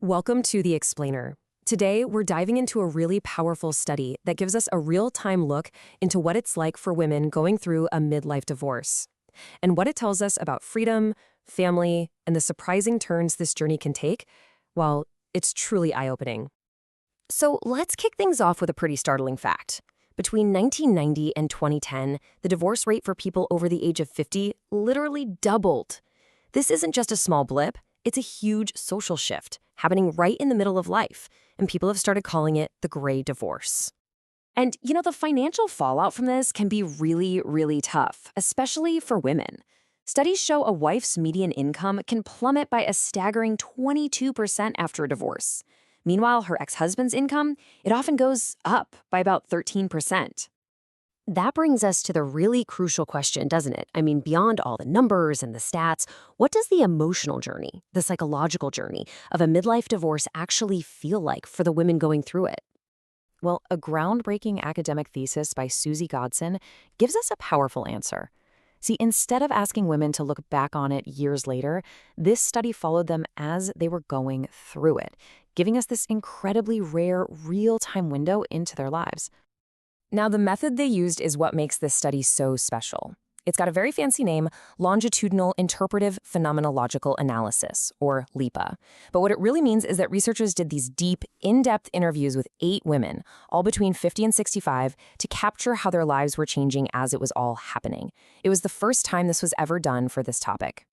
Welcome to The Explainer. Today, we're diving into a really powerful study that gives us a real-time look into what it's like for women going through a midlife divorce, and what it tells us about freedom, family, and the surprising turns this journey can take. Well, it's truly eye-opening. So let's kick things off with a pretty startling fact. Between 1990 and 2010, the divorce rate for people over the age of 50 literally doubled. This isn't just a small blip, it's a huge social shift happening right in the middle of life, and people have started calling it the gray divorce. And the financial fallout from this can be really, really tough, especially for women. Studies show a wife's median income can plummet by a staggering 22% after a divorce. Meanwhile, her ex-husband's income, it often goes up by about 13%. That brings us to the really crucial question, doesn't it? I mean, beyond all the numbers and the stats, what does the emotional journey, the psychological journey of a midlife divorce actually feel like for the women going through it? Well, a groundbreaking academic thesis by Susie Godson gives us a powerful answer. See, instead of asking women to look back on it years later, this study followed them as they were going through it, giving us this incredibly rare, real-time window into their lives. Now, the method they used is what makes this study so special. It's got a very fancy name, Longitudinal Interpretive Phenomenological Analysis, or LIPA. But what it really means is that researchers did these deep, in-depth interviews with 8 women, all between 50 and 65, to capture how their lives were changing as it was all happening. It was the first time this was ever done for this topic.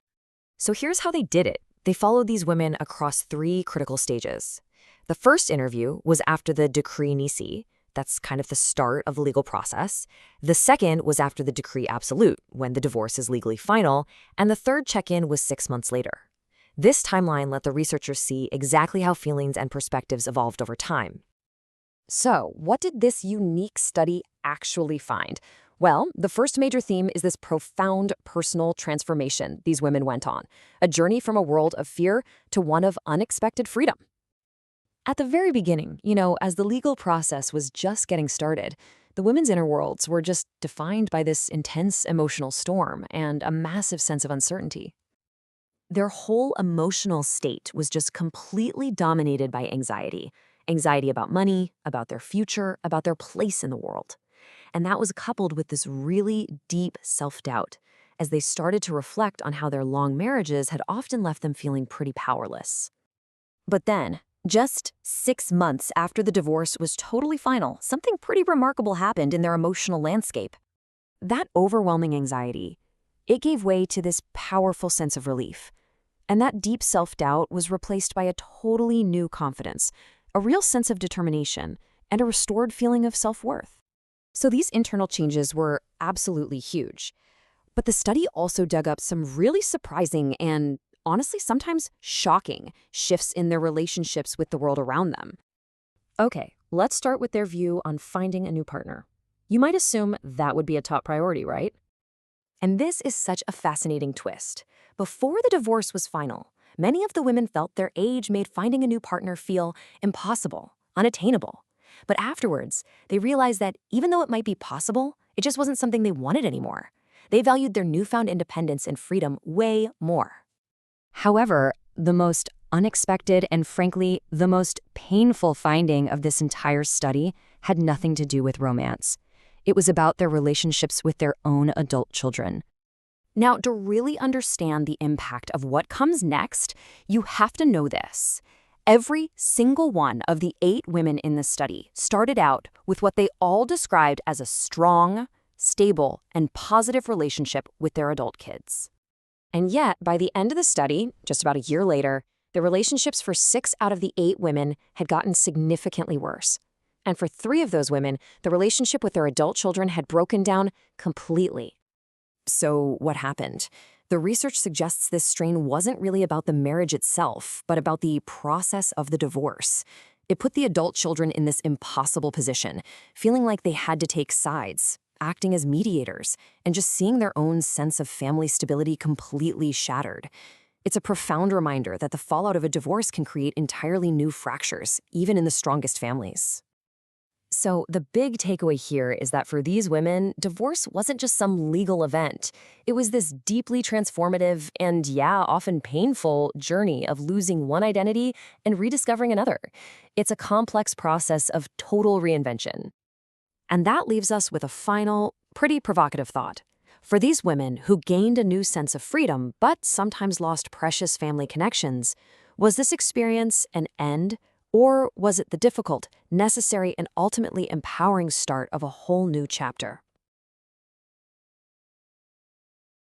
So here's how they did it. They followed these women across 3 critical stages. The first interview was after the decree nisi. That's kind of the start of the legal process. The second was after the decree absolute, when the divorce is legally final. And the third check-in was 6 months later. This timeline let the researchers see exactly how feelings and perspectives evolved over time. So, what did this unique study actually find? Well, the first major theme is this profound personal transformation these women went on, a journey from a world of fear to one of unexpected freedom. At the very beginning, as the legal process was just getting started, the women's inner worlds were just defined by this intense emotional storm and a massive sense of uncertainty. Their whole emotional state was just completely dominated by anxiety. Anxiety about money, about their future, about their place in the world. And that was coupled with this really deep self-doubt as they started to reflect on how their long marriages had often left them feeling pretty powerless. But then, just 6 months after the divorce was totally final, something pretty remarkable happened in their emotional landscape. That overwhelming anxiety, it gave way to this powerful sense of relief. And that deep self-doubt was replaced by a totally new confidence, a real sense of determination, and a restored feeling of self-worth. So these internal changes were absolutely huge. But the study also dug up some really surprising and honestly, sometimes shocking shifts in their relationships with the world around them. Okay, let's start with their view on finding a new partner. You might assume that would be a top priority, right? And this is such a fascinating twist. Before the divorce was final, many of the women felt their age made finding a new partner feel impossible, unattainable. But afterwards, they realized that even though it might be possible, it just wasn't something they wanted anymore. They valued their newfound independence and freedom way more. However, the most unexpected and frankly, the most painful finding of this entire study had nothing to do with romance. It was about their relationships with their own adult children. Now, to really understand the impact of what comes next, you have to know this. Every single one of the 8 women in this study started out with what they all described as a strong, stable, and positive relationship with their adult kids. And yet, by the end of the study, just about a year later, the relationships for 6 out of the 8 women had gotten significantly worse. And for 3 of those women, the relationship with their adult children had broken down completely. So what happened? The research suggests this strain wasn't really about the marriage itself, but about the process of the divorce. It put the adult children in this impossible position, feeling like they had to take sides, acting as mediators, and just seeing their own sense of family stability completely shattered. It's a profound reminder that the fallout of a divorce can create entirely new fractures, even in the strongest families. So, the big takeaway here is that for these women, divorce wasn't just some legal event. It was this deeply transformative and, yeah, often painful journey of losing one identity and rediscovering another. It's a complex process of total reinvention. And that leaves us with a final, pretty provocative thought. For these women who gained a new sense of freedom but sometimes lost precious family connections, was this experience an end, or was it the difficult, necessary, and ultimately empowering start of a whole new chapter?